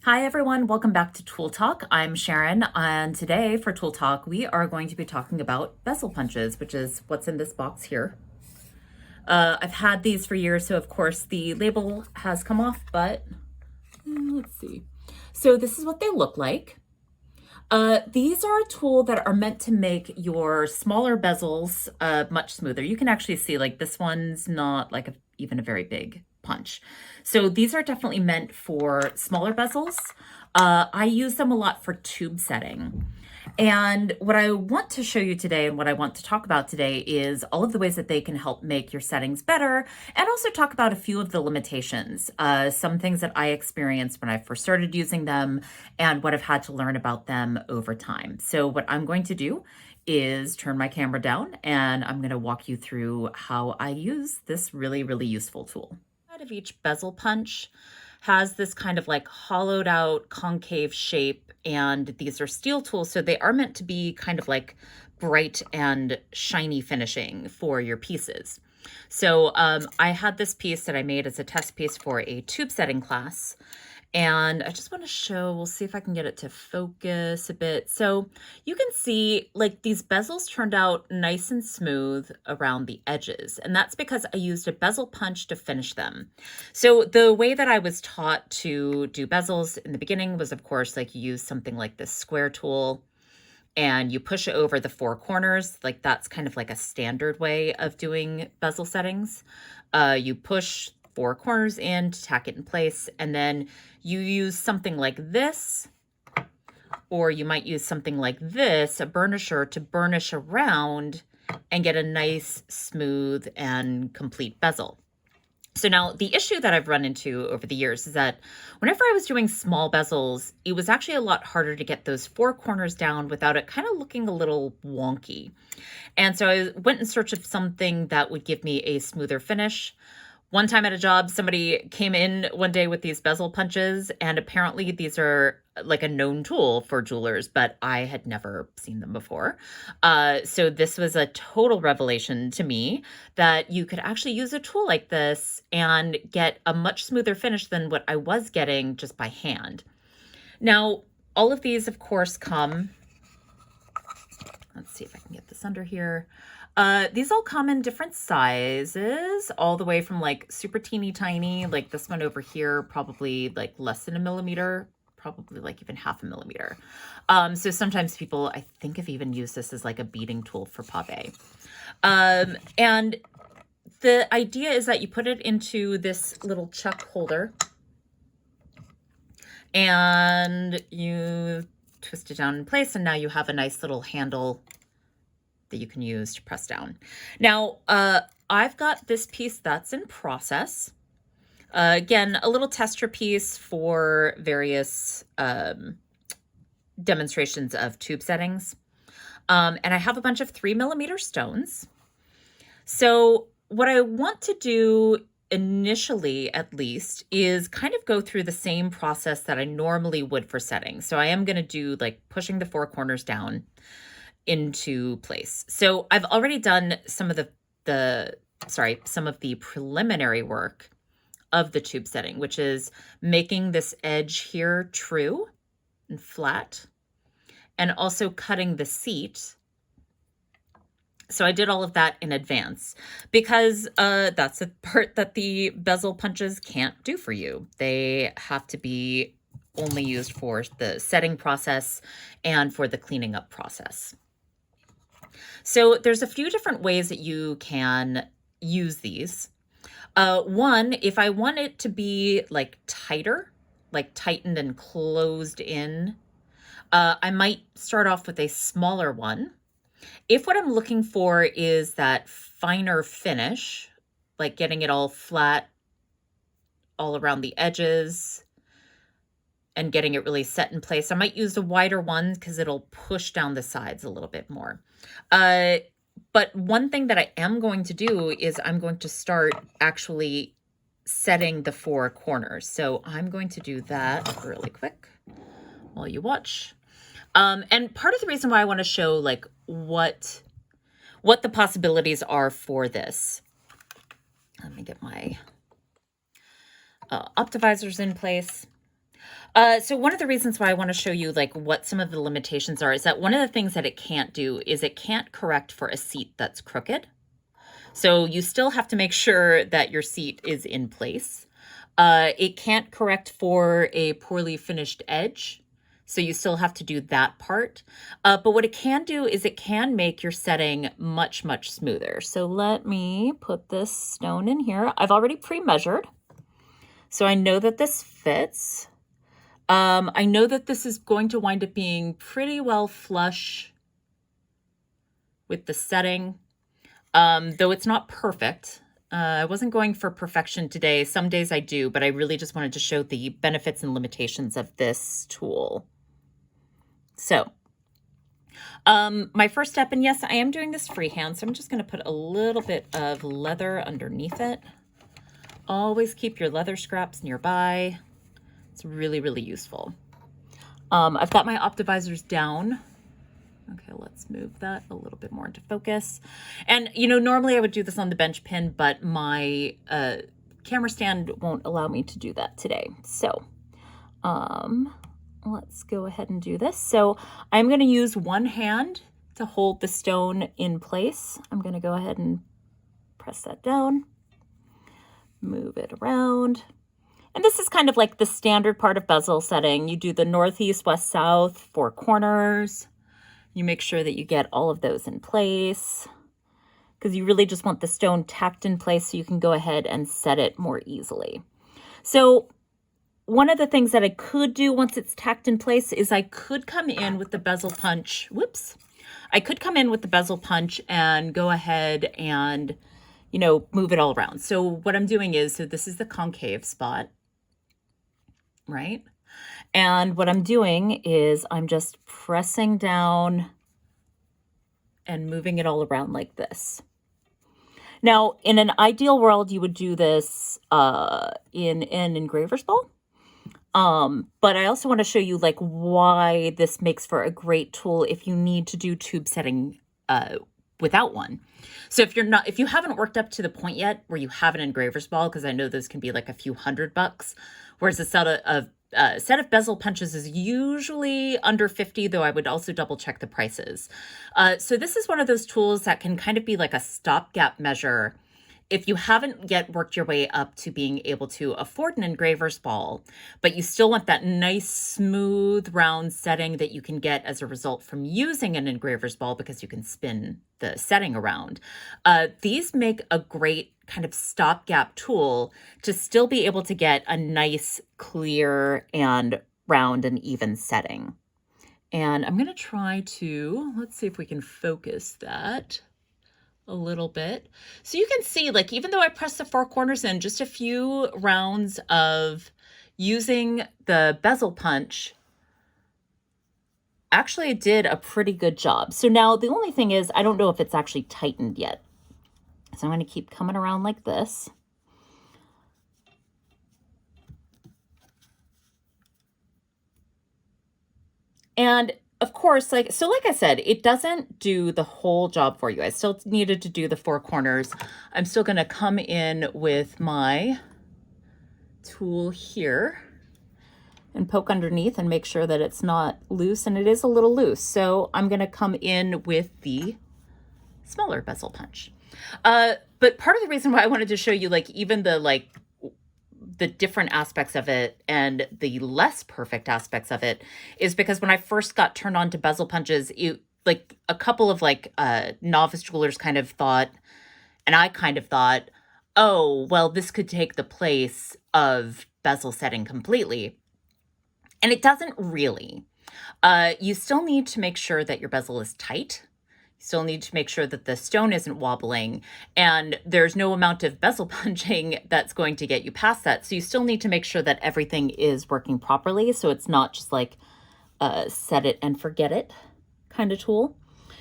Hi everyone, welcome back to Tool Talk. I'm Sharon, and today for Tool Talk, we are going to be talking about bezel punches, which is what's in this box here. I've had these for years, so of course the label has come off, but let's see. So this is what they look like. These are a tool that are meant to make your smaller bezels much smoother. You can actually see like this one's not like even a very big punch. So these are definitely meant for smaller bezels. I use them a lot for tube setting. And what I want to show you today and what I want to talk about today is all of the ways that they can help make your settings better, and also talk about a few of the limitations, some things that I experienced when I first started using them and what I've had to learn about them over time. So what I'm going to do is turn my camera down and I'm going to walk you through how I use this really, really useful tool. Out of each bezel punch has this kind of like hollowed out concave shape, and these are steel tools, so they are meant to be kind of like bright and shiny finishing for your pieces. So I had this piece that I made as a test piece for a tube setting class, and I just want to show, we'll see if I can get it to focus a bit. So you can see like these bezels turned out nice and smooth around the edges. And that's because I used a bezel punch to finish them. So the way that I was taught to do bezels in the beginning was, of course, like you use something like this square tool and you push it over the four corners. Like that's kind of like a standard way of doing bezel settings. You push four corners in to tack it in place, and then you use something like this, or you might use something like this, a burnisher, to burnish around and get a nice, smooth, and complete bezel. So now the issue that I've run into over the years is that whenever I was doing small bezels, it was actually a lot harder to get those four corners down without it kind of looking a little wonky. And so I went in search of something that would give me a smoother finish. One time at a job, somebody came in one day with these bezel punches, and apparently these are like a known tool for jewelers, but I had never seen them before. So this was a total revelation to me that you could actually use a tool like this and get a much smoother finish than what I was getting just by hand. Now, all of these, of course, come, let's see if I can get this under here. These all come in different sizes, all the way from like super teeny tiny, like this one over here, probably like less than a millimeter, probably like even half a millimeter. So sometimes people, I think, have even used this as like a beading tool for pave. And the idea is that you put it into this little chuck holder and you twist it down in place, and now you have a nice little handle that you can use to press down. Now, I've got this piece that's in process. Again, a little tester piece for various demonstrations of tube settings. And I have a bunch of 3mm stones. So what I want to do initially, at least, is kind of go through the same process that I normally would for settings. So I am going to do like pushing the four corners down into place. So I've already done some of some of the preliminary work of the tube setting, which is making this edge here true and flat, and also cutting the seat. So I did all of that in advance because that's the part that the bezel punches can't do for you. They have to be only used for the setting process and for the cleaning up process. So there's a few different ways that you can use these. One, if I want it to be like tighter, like tightened and closed in, I might start off with a smaller one. If what I'm looking for is that finer finish, like getting it all flat all around the edges and getting it really set in place, I might use a wider one because it'll push down the sides a little bit more. But one thing that I am going to do is I'm going to start actually setting the four corners. So I'm going to do that really quick while you watch. And part of the reason why I want to show like what the possibilities are for this. Let me get my optivisors in place. So one of the reasons why I want to show you like what some of the limitations are is that one of the things that it can't do is it can't correct for a seat that's crooked. So you still have to make sure that your seat is in place. It can't correct for a poorly finished edge. So you still have to do that part. But what it can do is it can make your setting much, much smoother. So let me put this stone in here. I've already pre-measured. So I know that this fits. I know that this is going to wind up being pretty well flush with the setting, though it's not perfect. I wasn't going for perfection today. Some days I do, but I really just wanted to show the benefits and limitations of this tool. So, my first step, and yes, I am doing this freehand, so I'm just going to put a little bit of leather underneath it. Always keep your leather scraps nearby. It's really, really useful. I've got my optivisors down. Okay, let's move that a little bit more into focus. And, you know, normally I would do this on the bench pin, but my camera stand won't allow me to do that today. So let's go ahead and do this. So I'm going to use one hand to hold the stone in place. I'm going to go ahead and press that down, move it around. And this is kind of like the standard part of bezel setting. You do the northeast, west, south, 4 corners. You make sure that you get all of those in place because you really just want the stone tacked in place so you can go ahead and set it more easily. So one of the things that I could do once it's tacked in place is I could come in with the bezel punch. Whoops. I could come in with the bezel punch and go ahead and, you know, move it all around. So what I'm doing is, so this is the concave spot, right? And what I'm doing is I'm just pressing down and moving it all around like this. Now, in an ideal world, you would do this in an engraver's ball. But I also want to show you like why this makes for a great tool if you need to do tube setting without one. So if you haven't worked up to the point yet where you have an engraver's ball, because I know those can be like a few $100, whereas a set of bezel punches is usually under 50, though I would also double check the prices. So this is one of those tools that can kind of be like a stopgap measure if you haven't yet worked your way up to being able to afford an engraver's ball, but you still want that nice, smooth, round setting that you can get as a result from using an engraver's ball because you can spin the setting around. These make a great kind of stopgap tool to still be able to get a nice, clear, and round and even setting. And I'm going to try to, let's see if we can focus that a little bit. So you can see, like, even though I pressed the 4 corners in, just a few rounds of using the bezel punch actually did a pretty good job. So now the only thing is, I don't know if it's actually tightened yet. So I'm going to keep coming around like this. And of course, like I said, it doesn't do the whole job for you. I still needed to do the 4 corners. I'm still going to come in with my tool here and poke underneath and make sure that it's not loose, and it is a little loose. So I'm going to come in with the smaller bezel punch. But part of the reason why I wanted to show you, like, even the different aspects of it and the less perfect aspects of it is because when I first got turned on to bezel punches, like a couple of novice jewelers kind of thought, and I kind of thought, oh, well, this could take the place of bezel setting completely. And it doesn't really. You still need to make sure that your bezel is tight. You still need to make sure that the stone isn't wobbling, and there's no amount of bezel punching that's going to get you past that. So you still need to make sure that everything is working properly, so it's not just like set it and forget it kind of tool.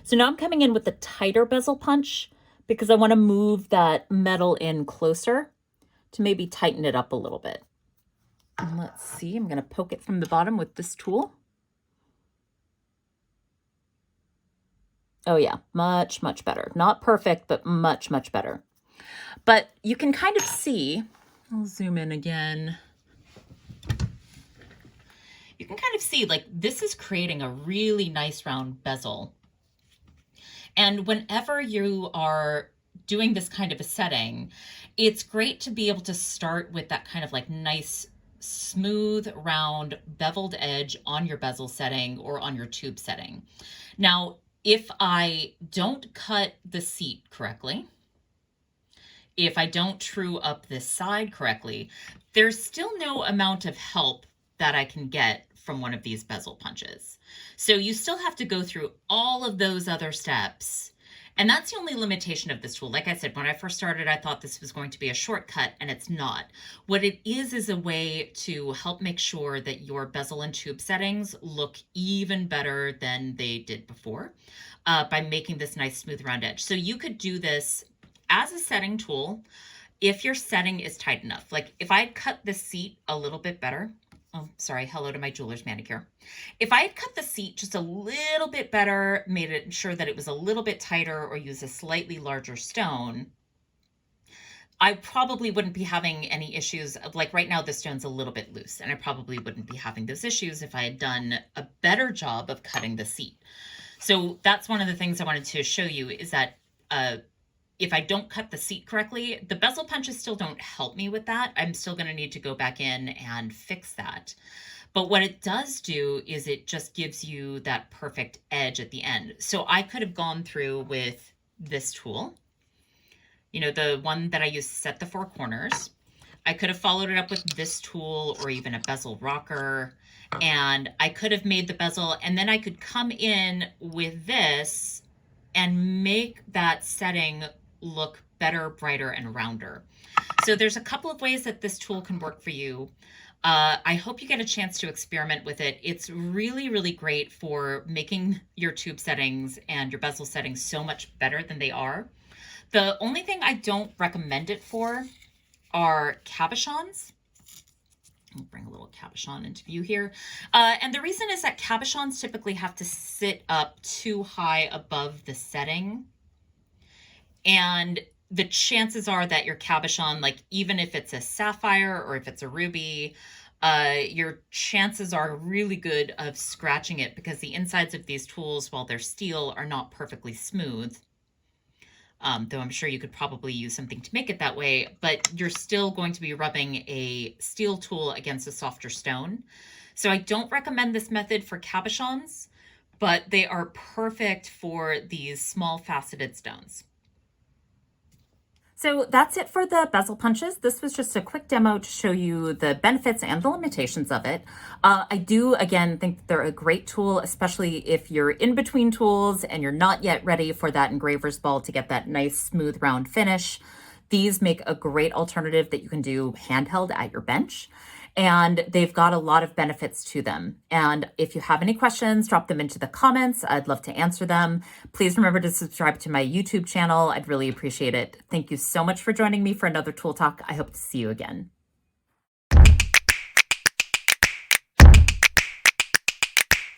So now I'm coming in with the tighter bezel punch because I want to move that metal in closer to maybe tighten it up a little bit. And let's see, I'm going to poke it from the bottom with this tool. Oh yeah, much, much better. Not perfect, but much, much better. But you can kind of see, I'll zoom in again. you can kind of see like this is creating a really nice round bezel. And whenever you are doing this kind of a setting, it's great to be able to start with that kind of like nice, smooth, round, beveled edge on your bezel setting or on your tube setting. Now, if I don't cut the seat correctly, if I don't true up this side correctly, there's still no amount of help that I can get from one of these bezel punches. So you still have to go through all of those other steps. And that's the only limitation of this tool. Like I said, when I first started, I thought this was going to be a shortcut, and it's not. What it is a way to help make sure that your bezel and tube settings look even better than they did before by making this nice smooth round edge. So you could do this as a setting tool if your setting is tight enough. Like if I cut the seat a little bit better, oh, sorry, hello to my jeweler's manicure. If I had cut the seat just a little bit better, made it sure that it was a little bit tighter or used a slightly larger stone, I probably wouldn't be having any issues. Like right now, the stone's a little bit loose, and I probably wouldn't be having those issues if I had done a better job of cutting the seat. So that's one of the things I wanted to show you is that if I don't cut the seat correctly, the bezel punches still don't help me with that. I'm still going to need to go back in and fix that. But what it does do is it just gives you that perfect edge at the end. So I could have gone through with this tool, you know, the one that I use to set the four corners. I could have followed it up with this tool or even a bezel rocker, and I could have made the bezel, and then I could come in with this and make that setting look better, brighter, and rounder. So there's a couple of ways that this tool can work for you. I hope you get a chance to experiment with it. It's really, really great for making your tube settings and your bezel settings so much better than they are. The only thing I don't recommend it for are cabochons. I'll bring a little cabochon into view here. And the reason is that cabochons typically have to sit up too high above the setting. And the chances are that your cabochon, like even if it's a sapphire or if it's a ruby, your chances are really good of scratching it because the insides of these tools, while they're steel, are not perfectly smooth. Though I'm sure you could probably use something to make it that way, but you're still going to be rubbing a steel tool against a softer stone. So I don't recommend this method for cabochons, but they are perfect for these small faceted stones. So that's it for the bezel punches. This was just a quick demo to show you the benefits and the limitations of it. I do, again, think that they're a great tool, especially if you're in between tools and you're not yet ready for that engraver's ball to get that nice, smooth, round finish. These make a great alternative that you can do handheld at your bench. And they've got a lot of benefits to them. And if you have any questions, drop them into the comments. I'd love to answer them. Please remember to subscribe to my YouTube channel. I'd really appreciate it. Thank you so much for joining me for another Tool Talk. I hope to see you again.